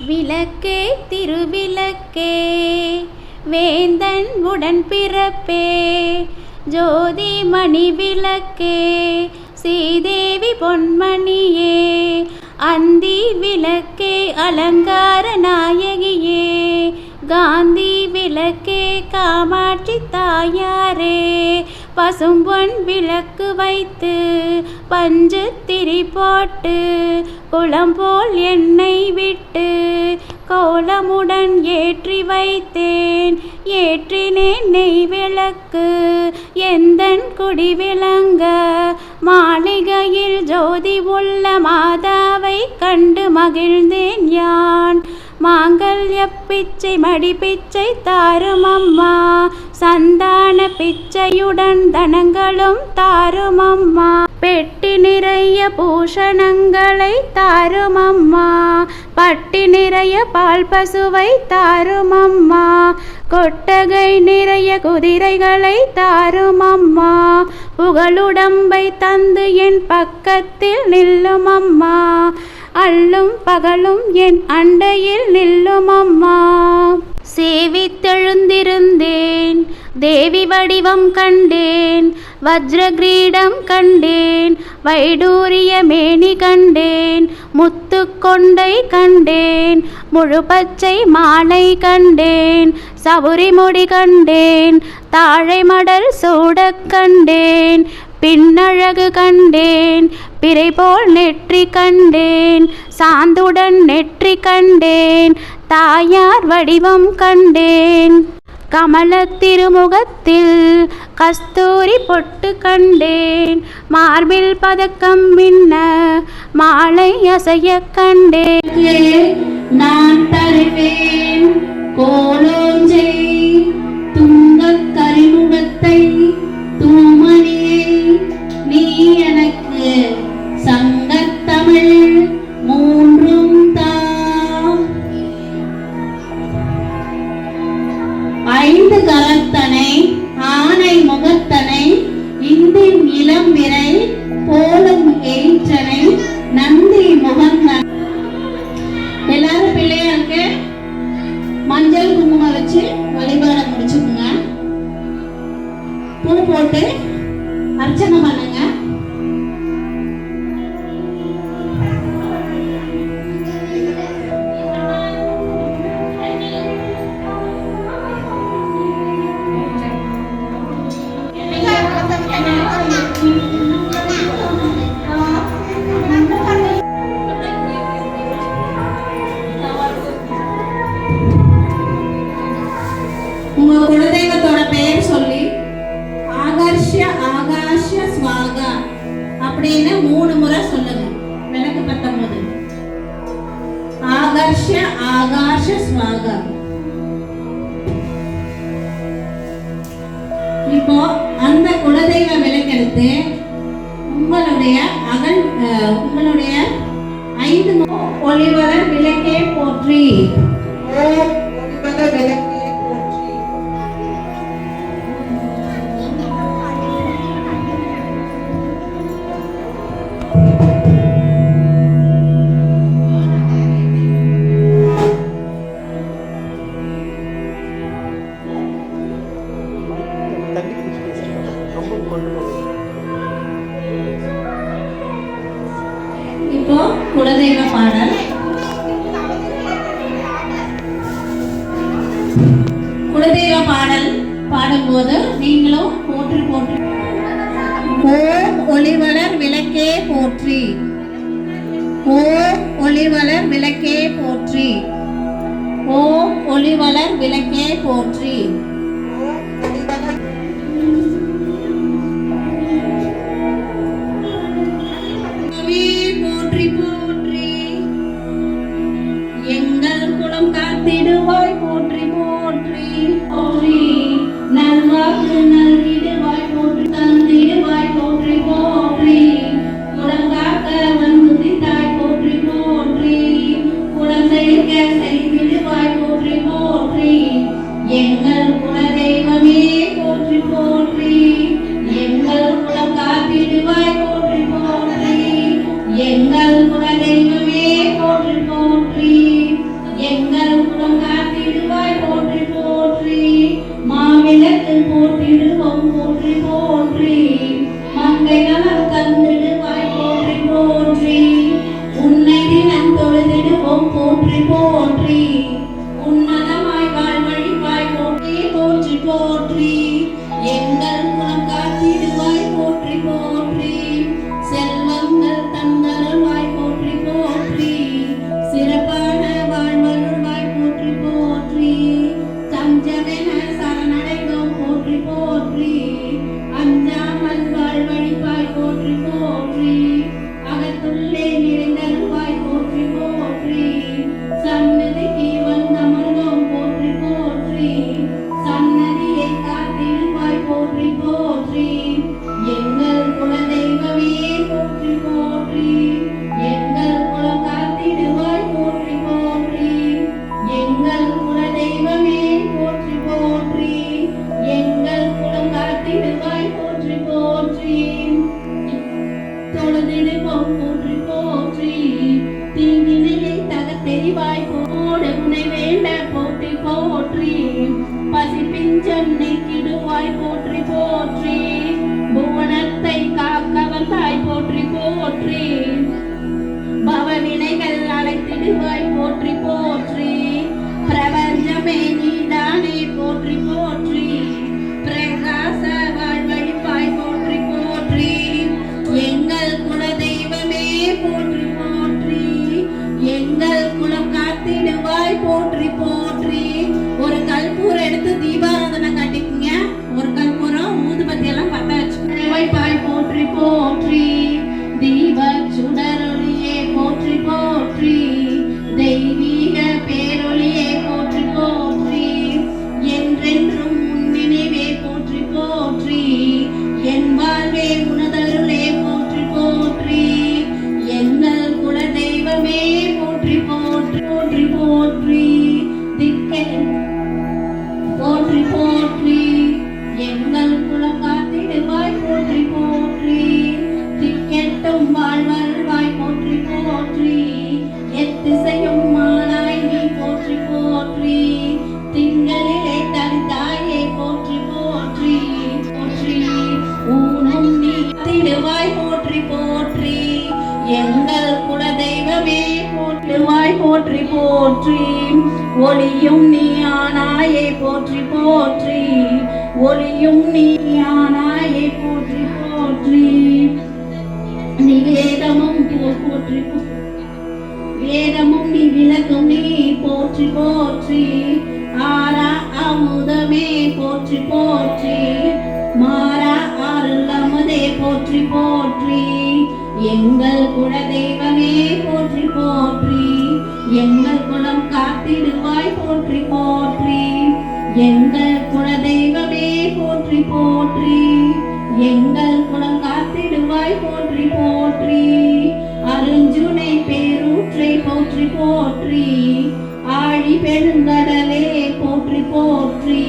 விளக்கே திருவிளக்கே வேந்தன் உடன்பிறப்பே ஜோதி மணி விளக்கே ஸ்ரீதேவி பொன்மணியே அந்தி விளக்கே அலங்கார நாயகியே காந்தி விளக்கே காமாட்சி தாயாரே பசும்பொன் விளக்கு வைத்து பஞ்சு திரி போட்டு குளம் போல் எண்ணெய் விட்டு கோலமுடன் ஏற்றி வைத்தேன் ஏற்றினேன் நெய் விளக்கு எந்தன் குடி விளங்க மாளிகையில் ஜோதி உள்ள மாதாவை கண்டு மகிழ்ந்தேன் யான் மாங்கல்ய பிச்சை மடி பிச்சை தாரும் அம்மா சந்தான பிச்சையுடன் தனங்களும் தாரும் அம்மா பெட்டி நிறைய பூஷணங்களை தாரும் அம்மா பட்டி நிறைய பால் பசுவை தாரும் அம்மா கொட்டகை நிறைய குதிரைகளை தாரும் அம்மா புகழுடம்பை தந்து என் பக்கத்தில் நில்லும் அம்மா அல்லும் பகலும் என் அண்டையில் நில்லும் அம்மா சேவித்தெழுந்திருந்தேன் தேவி வடிவம் கண்டேன் வஜ்ர கிரீடம் கண்டேன் வைடூரிய மேனி கண்டேன் முத்து கொண்டை கண்டேன் முழு பச்சை மாலை கண்டேன் சவுரி முடி கண்டேன் தாழை மடல் சூடக் கண்டேன் பின்னழகு கண்டேன் பிறை போல் நெற்றி கண்டேன் சாந்துடன் நெற்றி கண்டேன் தாயார் வடிவம் கண்டேன் கமல திருமுகத்தில் கஸ்தூரி பொட்டு கண்டேன் மார்பில் பதக்கம் மின்ன மாலை அசைய கண்டேன் நான் தருவேன் கோலோஞ்சை துங்க கரிமுகத்தை தூமணியை நீ எனக்கு சங்கத்தமிழ் மூன்றும் தா ஐந்து கரத்தனை ஆனை முகத்தனை இந்தின் இளம்பிறை போலும் ஏற்றனை நந்தி முகந்தன். எல்லாரும் பிள்ளையாருக்கு மஞ்சள் குங்குமம் வச்சு வழிபாட முடிச்சுக்குங்க. பூ போட்டு அர்ச்சனை பண்ணுங்க. உங்க குலதெய்வத்தோட பெயர் சொல்லி ஆகாஷ்ய ஆகாஷ்ய ஸ்வாகா அப்படின்னு 3 முறை சொல்லுங்க. விளக்கு பத்தம் போது ஆகாஷ்ய ஆகாஷ ஸ்வாகா. இப்போ அந்த குலதெய்வ விளக்கெடுத்து உங்களுடைய 5 ஒளிவளர் விளக்கே போற்றி ஒளிவளர் விளக்கே போற்றி. இப்போ குலதெய்வ பாடல். குலதெய்வ பாடல் பாடும்போது நீங்களும் போற்றி போற்றி ஓம் ஒளிவளர் விளக்கே போற்றி ஓம் ஒளிவளர் விளக்கே போற்றி ஓம் ஒளிவளர் விளக்கே போற்றி. போற்றி போற்றி எங்கள் குலம் காத்திடுவாய் போற்றி போற்றி போற்றி நல்வாக்கு நல்கிடுவாய் போற்றி தந்திடுவாய் போற்றி போற்றி குலம் காக்க வந்துதித்தாய் போற்றி போற்றி குழந்தைக்க செய்திடுவாய் போற்றி போற்றி எங்கள் குலதெய்வமே போற்றி போற்றி எங்கள் குலம் காத்திடுவாய் போற்றி போற்றி எங்கள் குலதெய்வமே போற்றி போற்றி போற்றி போற்றி உன்னதமாய் வாழ்வழிப்பாய் போற்றி போற்றி போற்றி எங்கள் குலம் காத்திடுவாய் போற்றி போற்றி செல்வங்கள் தந்தருள்வாய் போற்றி போற்றி சிறப்பான வாழ்வருள்வாய் போற்றி போற்றி தஞ்சமென சரணடைந்தோம் போற்றி போற்றி அஞ்சாமல் வாழ்வழிப்பாய் போற்றி போற்றி அகத்துள்ளே நிறைந்தருள்வாய் போற்றி போற்றி சன்னதிக்கு வந்தமர்ந்தோம் போற்றி போற்றி சன்னதியை காத்திடுவாய் போற்றி போற்றி எங்கள் குலதெய்வமே போற்றி போற்றி எங்கள் குலம் காத்திடுவாய் போற்றி போற்றி எங்கள் குலதெய்வமே போற்றி போற்றி எங்கள் குலம் காத்திடுவாய் போற்றி போற்றி தொழுதிடுவோம் போற்றி போற்றி தீங்கினையை தகத்தெறிவாய் போடு உனை வேண்ட போற்றி போற்றி பசி பிஞ்சம் நீக்கிடுவாய் போற்றி போற்றி புவனத்தை காக்க வந்தாய் போற்றி போற்றி பவவினைகள் அழைத்திடுவாய் போற்றி போற்றி பிரபஞ்சமே நீதானே போற்றி போற்றி பிரகாச வாழ்வழிப்பாய் போற்றி போற்றி எங்கள் குலதெய்வமே போற்றி போற்றி எங்கள் குலம் காத்திடுவாய் போற்றி போற்றி ஒரு கற்பூரம் எடுத்து தீபாராதனை காட்டிக்குங்க ஒரு கற்பூரம் ஊதுபத்தி எல்லாம் பத்த வச்சுப்பாய் போற்றி போற்றி தீப சுடரொளியே போற்றி போற்றி தெய்வீக பேரொளியே போற்றி போற்றி என்றென்றும் முன்னினைவே போற்றி போற்றி என் வாழ்வே உனதருளே போற்றி போற்றி எங்கள் குலதெய்வமே போற்றி போற்றி போற்றி போற்றி திக்கே போற்றி போற்றி எங்கள் குலம் காத்திடுவாய் போற்றி போற்றி திக்கெட்டும் வாழ்வருள்வாய் போற்றி போற்றி எத்திசையும் மானாய் நீ போற்றி போற்றி திங்களிலே தரிதாயே போற்றி போற்றி போற்றி ஊனும் நீ திடுவாய் போற்றி போற்றி எங்கள் குலதெய்வமே போற்றுவாய் போற்றி போற்றி ஒளியும் நீ ஆனாயே போற்றி போற்றி ஒளியும் நீ ஆனாயே போற்றி போற்றி நிவேதமும் போற்றி வேதமும் நீ விளக்கும் நீ போற்றி போற்றி ஆரா அமுதமே போற்றி போற்றி மாறா அருள் அமுதே போற்றி போற்றி எங்கள் குலதெய்வமே போற்றி போற்றி எங்கள் குலம் காத்திடுவாய் போற்றி போற்றி எங்கள் குலதெய்வமே போற்றி போற்றி எங்கள் குலம் காத்திடுவாய் போற்றி போற்றி அருஞ்சுனை பேரூற்றை போற்றி போற்றி ஆழி பெருங்கடலே போற்றி போற்றி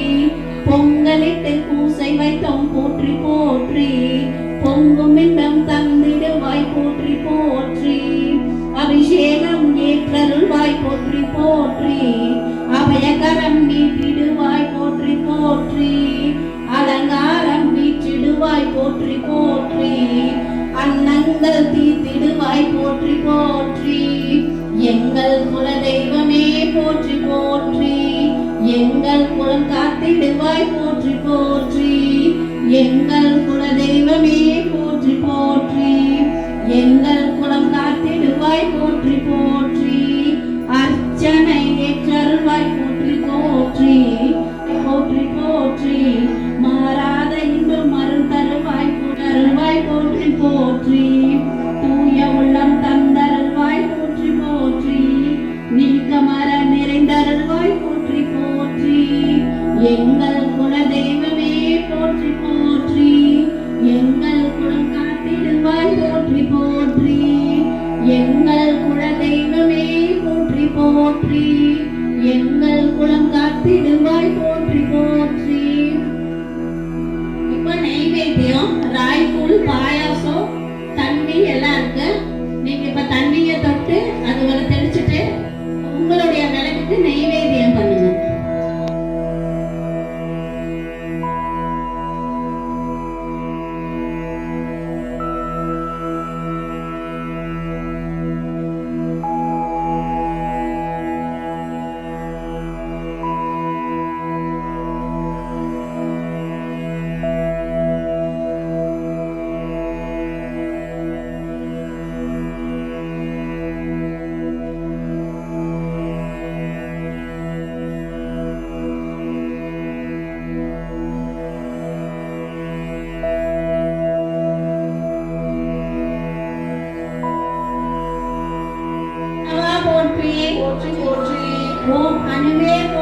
பொங்கலிட்டு பூசை வைத்தோம் போற்றி போற்றி பொங்கும் இன்பம் தந்திடுவாய் போற்றி போற்றி அபிஷேகம் ஏற்றருள்வாய் போற்றி போற்றி அபயகரம் நீட்டிடுவாய் போற்றி போற்றி அலங்காரம் வீற்றிடுவாய் போற்றி போற்றி அன்னங்கள் தீத்திடுவாய் போற்றி போற்றி எங்கள் குலதெய்வமே போற்றி போற்றி எங்கள் குலம் காத்திடுவாய் போற்றி போற்றி எங்கள் குலதெய்வமே போற்றி போற்றி எங்கள் குலம் காத்திடுவாய் போற்றி போற்றி அர்ச்சனை ஏற்றருள்வாய் போற்றி போற்றி போற்றி போற்றி மாறாத இன்பம் அருள் தருவாய் தருவாய் போற்றி போற்றி தூய உள்ளம் தந்தருள்வாய் போற்றி போற்றி நீக்கமர நிறைந்தருள்வாய் போற்றி போற்றி எங்கள் குலதெய்வமே போற்றி போற்றி எங்கள் குலம் காத்திடுவாய் போற்றி போற்றி எங்கள் குலதெய்வமே போற்றி போற்றி எங்கள் குலம் காத்திடுவாய் போற்றி போற்றி. இப்ப நெய்வேத்தியம் ராய்கூல் பாயாசம் தண்ணி எல்லாம் இருக்கு. நீங்க இப்ப தண்ணியை தொட்டு அது வரை தெளிச்சுட்டு உங்களுடைய விளக்குக்கு நெய்வேத்தியம் பண்ணுங்க.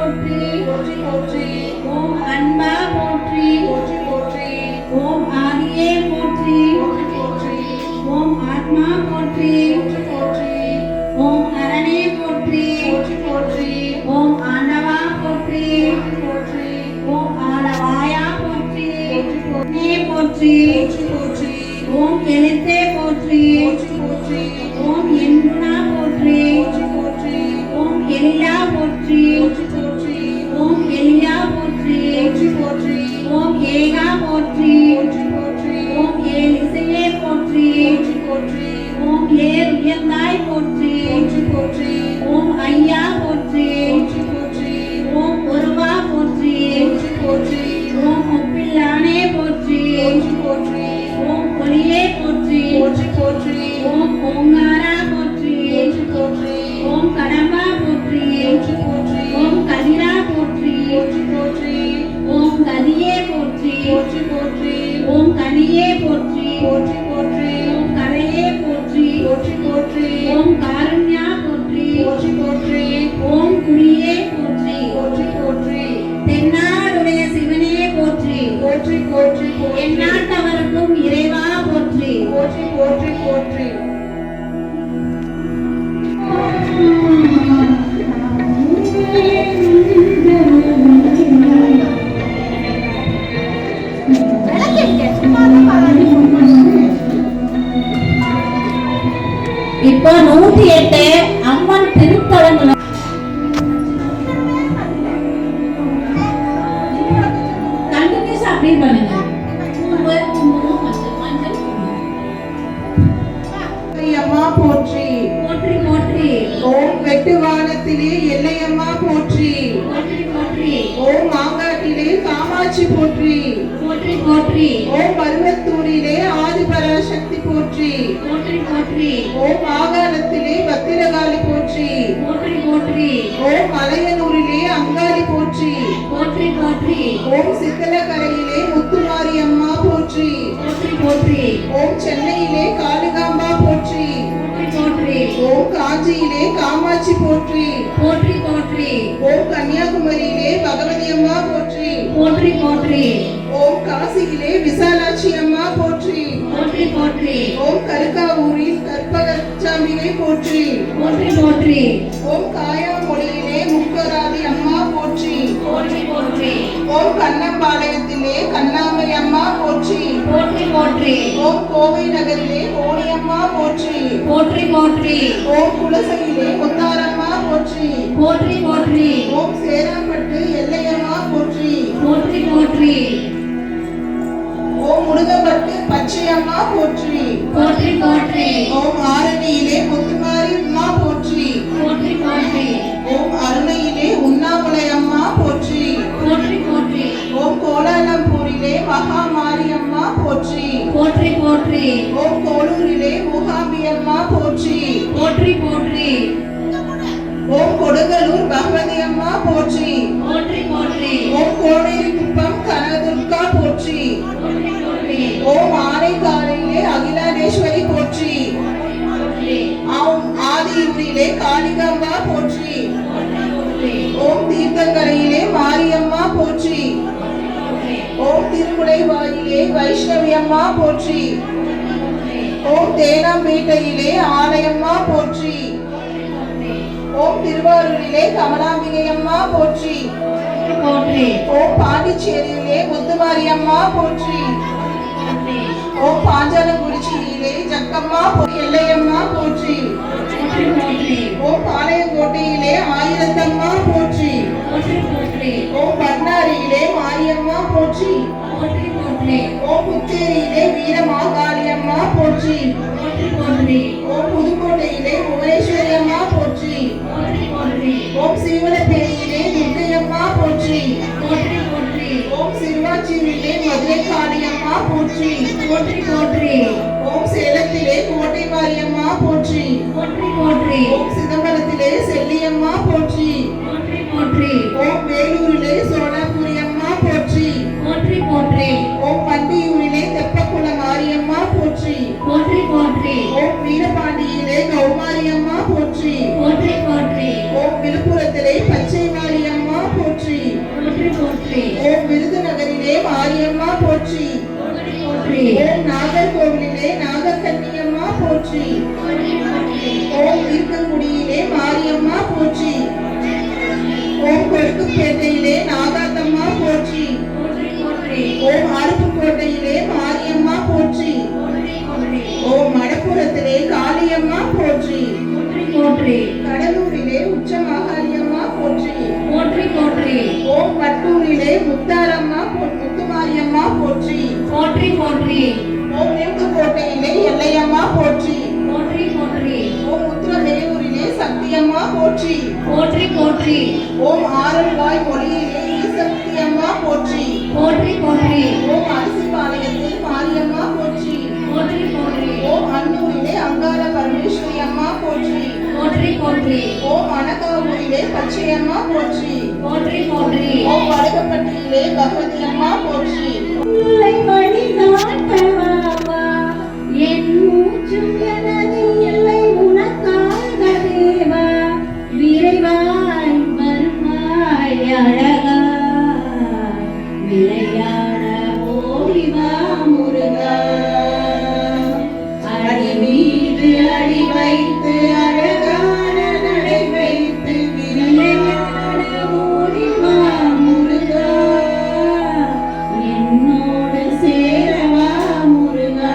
போற்றி போற்றி போற்றி ஓம் அன்பா போற்றி போற்றி போற்றி ஓம் ஆதியே போற்றி போற்றி போற்றி ஓம் ஆத்மா போற்றி போற்றி போற்றி ஓம் அரணே போற்றி போற்றி போற்றி ஓம் ஆண்டவா போற்றி போற்றி ஓம் ஆலவாயா போற்றி போற்றி போற்றி போற்றி ஓம் எழுத்தே போற்றி போற்றி போற்றி ஓம் எண்குணா போற்றி போற்றி போற்றி ஓம் எலியா போற்றி போற்றி போற்றி ஓம் எலியா போற்றி போற்றி போற்றி ஓம் ஏகா போற்றி போற்றி போற்றி ஓம் ஏலிசையே போற்றி போற்றி போற்றி ஓம் ஏர் உயர்ந்தாய் போற்றி போற்றி போற்றி ஓம் ஐயா போற்றி போற்றி போற்றி ஓம் ஒருவா போற்றி போற்றி போற்றி ஓம் ஒப்பில்லானே போற்றி போற்றி போற்றி ஓம் ஒளியே போற்றி போற்றி போற்றி ஓம் ஓங்காரா போற்றி போற்றி போற்றி ஓம் கடம்பா போற்றி போற்றி போற்றி ஓம் கதிரா போற்றி போற்றி போற்றி ஓம் கதியே போற்றி போற்றி போற்றி ஓம் கனியே போற்றி போற்றி போற்றி ஓம் கரையே போற்றி போற்றி போற்றி ஓம் காருண்யா போற்றி போற்றி போற்றி ஓம் குடியே போற்றி போற்றி போற்றி தென்னாடுடைய சிவனே போற்றி போற்றி போற்றி எந்நாட்டவருக்கும் இறைவா போற்றி போற்றி போற்றி போற்றி இப்போ 108 அம்மன் திருத்தலங்கள் கண்டினியூஸ் அப்படி பண்ணுங்க. மஞ்சள் அம்மா போற்றி போற்றி போற்றி ஓம் வெட்டுவானத்திலே எல்லையம்மா போற்றி போற்றி போற்றி ஓம் மாங்காட்டிலே காமாட்சி போற்றி போற்றி போற்றி ஓம் பருவத்தூரிலே ஆதிபராசக்தி போற்றி போற்றி போற்றி ஓம் மாகாணத்திலே பத்திரகாளி போற்றி போற்றி போற்றி ஓம் மலையனூரிலே அங்காளி போற்றி போற்றி போற்றி ஓம் சித்தலக்கரையிலே முத்துமாரி அம்மா போற்றி போற்றி போற்றி ஓம் சென்னையிலே காளிகாம்பா போற்றி போற்றி ஓம் காஞ்சியிலே காமாட்சி போற்றி போற்றி போற்றி ஓம் கன்னியாகுமரியிலே பகவதி அம்மா போற்றி போற்றி போற்றி ஓம் காசியிலே விசாலாட்சி அம்மா போற்றி போற்றி போற்றி ஓம் கருக்காவூரில் கற்பகச்சாம்பிகை போற்றி போற்றி போற்றி ஓம் காயாமொழியிலே முக்கராதி அம்மா போற்றி போற்றி போற்றி ஓம் கண்ணம்பாளையத்திலே கண்ணாமரி அம்மா போற்றி போற்றி போற்றி ஓம் கோவை நகரிலே கோணியம்மா போற்றி போற்றி போற்றி ஓம் குலசையிலே முத்தாரம்மா போற்றி போற்றி போற்றி ஓம் சேராம்பட்டு எல்லையம்மா போற்றி போற்றி போற்றி ஓம் முருகப்பட்டு பச்சையம்மா போற்றி போற்றி போற்றி ஓம் ஆரணியிலே முத்துமாரி அம்மா போற்றி போற்றி போற்றி ஓம் அருணையிலே உண்ணாமுலை அம்மா போற்றி போற்றி போற்றி ஓம் கோலாலம்பூரிலே மகாமாரி அம்மா போற்றி போற்றி போற்றி ஓம் கோளூரிலே மூகாம்பி அம்மா போற்றி போற்றி போற்றி ஓம் கொடுங்கலூர் பகவதி அம்மா போற்றி போற்றி போற்றி ஓம் கோனேரி குப்பம் கனதுர்கா போற்றி போற்றி போற்றி ஓம் ஆனைக்காலையிலே அகிலாண்டேஸ்வரி போற்றி ஓம் ஆதியூரிலே காளிகாம்பா போற்றி ஓம் தீர்த்தங்கரையிலே மாரியம்மா போற்றி ஓம் திருமுலைவாயிலே வைஷ்ணவி அம்மா போற்றி ஓம் தேனாம்பேட்டையிலே ஆலயம்மா போற்றி ஓம் திருவாரூரிலே கமலாம்பிகை அம்மா போற்றி போற்றி ஓம் பாண்டிச்சேரியிலே முத்துமாரியம்மா போற்றி ஓம் பாஞ்சாலங்குறிச்சியிலே ஜக்கம்மா எல்லையம்மா போற்றி போற்றி போற்றி ஓம் பாளையங்கோட்டையிலே ஆயிரத்தம்மா போற்றி போற்றி போற்றி ஓம் பண்ணாரியிலே மாரியம்மா போற்றி போற்றி போற்றி ஓம் புத்தேரியிலே வீரமாகாளியம்மா போற்றி போற்றி போற்றி ஓம் புதுக்கோட்டையிலே புவனேஸ்வரி அம்மா போற்றி போற்றி போற்றி ஓம் சீவனப்பேரியிலே துர்க்கையம்மா போற்றி போற்றி போற்றி ஓம் சிறுவாச்சியிலே மதுரை காளியம்மா போற்றி போற்றி போற்றி ஓம் சேலத்திலே கோட்டை மாரியம்மா போற்றி போற்றி போற்றி ஓம் சிதம்பரத்திலே செல்லியம்மா போற்றி போற்றி போற்றி ஓம் வேலூரிலே சோழாபுரி அம்மா போற்றி போற்றி போற்றி ஓம் பண்டியூரிலே தெப்பக்குள மாரியம்மா போற்றி போற்றி போற்றி ஓம் வீரபாண்டியிலே கௌமாரியம்மா போற்றி போற்றி போற்றி ஓம் விழுப்புரத்திலே பச்சை மாரியம்மா போற்றி மாரியம்மா போற்றி. ஓம் நாகர்கோவிலிலே நாகக்கன்னியம்மா போற்றி. ஓம் இருக்கங்குடியிலே மாரியம்மா போற்றி. ஓம் கொருக்குப்பேட்டையிலே நாகாத்தம்மா போற்றி. ஓம் அருப்புக்கோட்டையிலே மாரியம்மா போற்றி. ஓம் மடப்புறத்திலே காளியம்மா போற்றி. கடலூரிலே உச்சமாகாளியம்மா போற்றி. ஓம் கட்டூரிலே முத்தாரம்மா முத்துமாரியம்மா போற்றி. ஓம் மேட்டுக்கோட்டையிலே எல்லையம்மா போற்றி. ஓம் உத்திரமேரூரிலே சக்தியம்மா போற்றி. ஓம் ஆரல்வாய் மொழியிலே ஈசக்தியம்மா போற்றி. ஓம் அரிசிபாளையத்தில் மாரியம்மா போற்றி. ஓம் அன்னூரிலே அங்கார பரமேஸ்வரி அம்மா போற்றி. ஓம் அனகாவூரிலே பச்சையம்மா போற்றி. ஓம் வடுகப்பட்டியிலே பகவதி அம்மா போற்றி. என் மூச்சும் எனது இல்லை உனக்காக தேவா, விரைவாய் வருவாய் அழகா, விளையாட ஓடிவா முருகா. அடி மீது அடி வைத்து அழகான நடை வைத்து விளையாட ஓடிவா முருகா, என்னோடு சேரவா முருகா.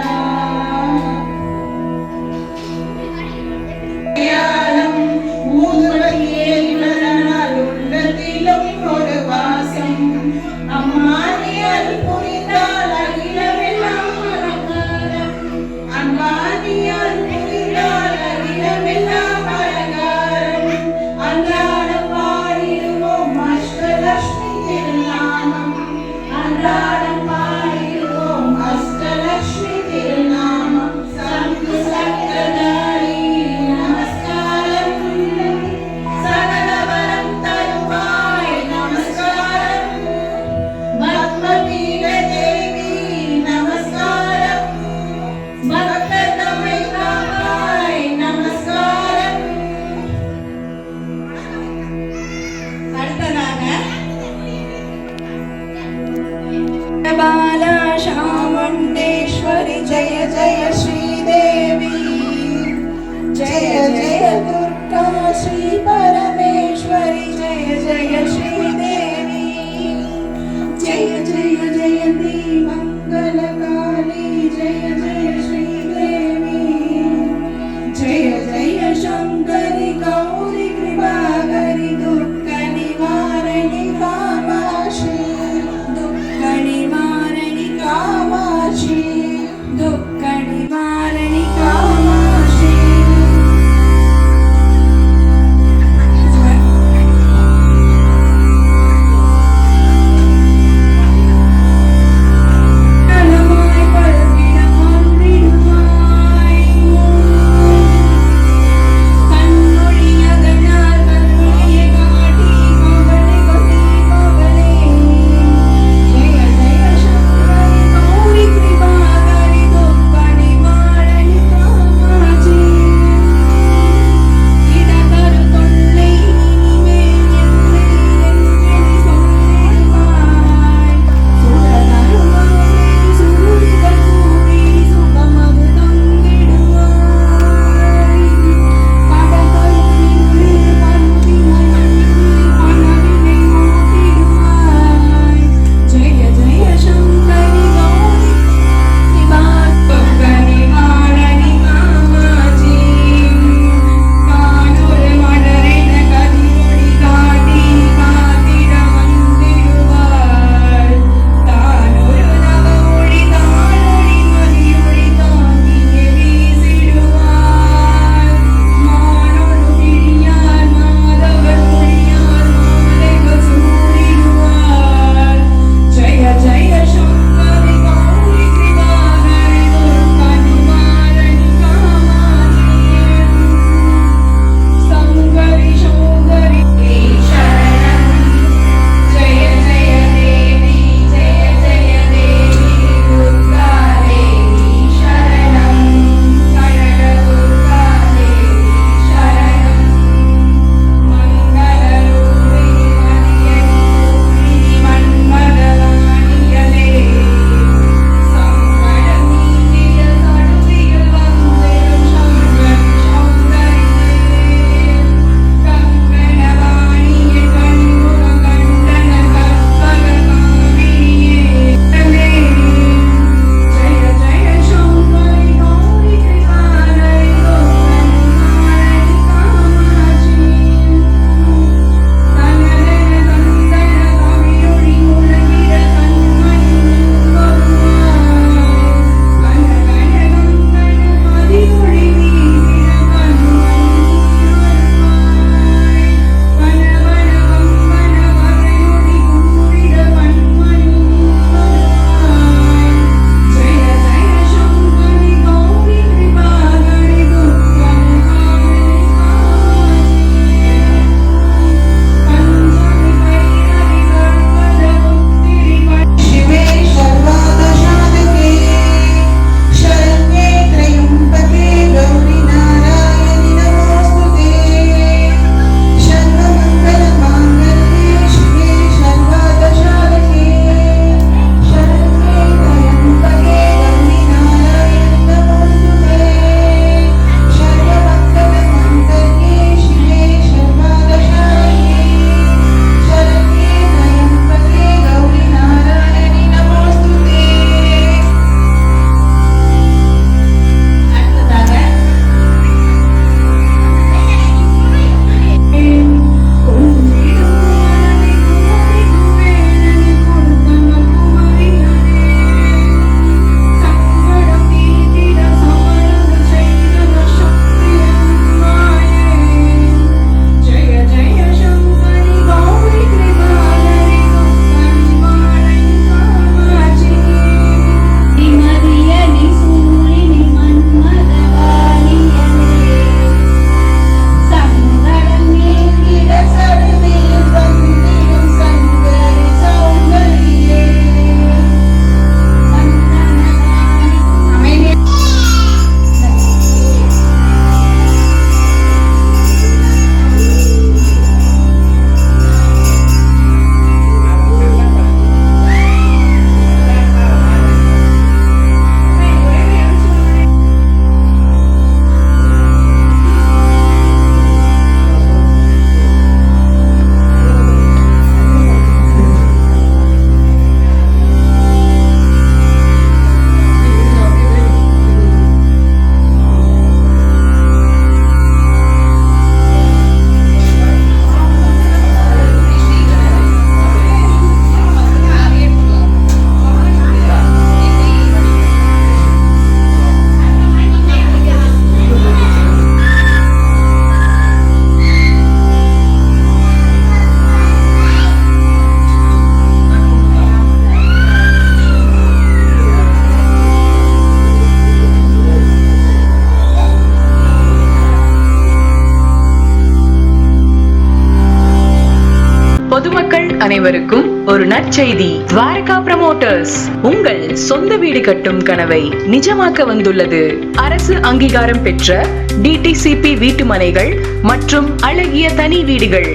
பொதுமக்கள் அனைவருக்கும் ஒரு நற்செய்தி. துவாரகா ப்ரமோட்டர்ஸ் உங்கள் சொந்த வீடு கட்டும் கனவை நிஜமாக்க வந்துள்ளது. அரசு அங்கீகாரம் பெற்ற டிடிசிபி வீட்டு மனைகள் மற்றும் அழகிய தனி வீடுகள்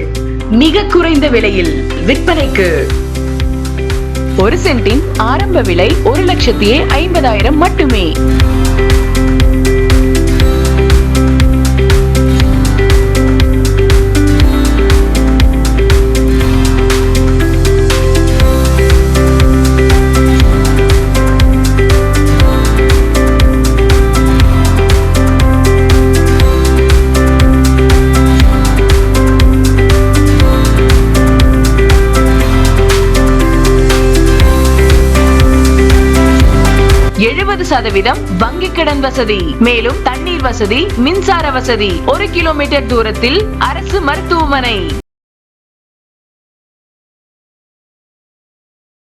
மிக குறைந்த விலையில் விற்பனைக்கு. ஒரு சென்டின் ஆரம்ப விலை 1,50,000 மட்டுமே. %70 வங்கி கடன் வசதி, மேலும் தண்ணீர் வசதி, மின்சார வசதி, 1 கிலோமீட்டர் தூரத்தில் அரசு மருத்துவமனை.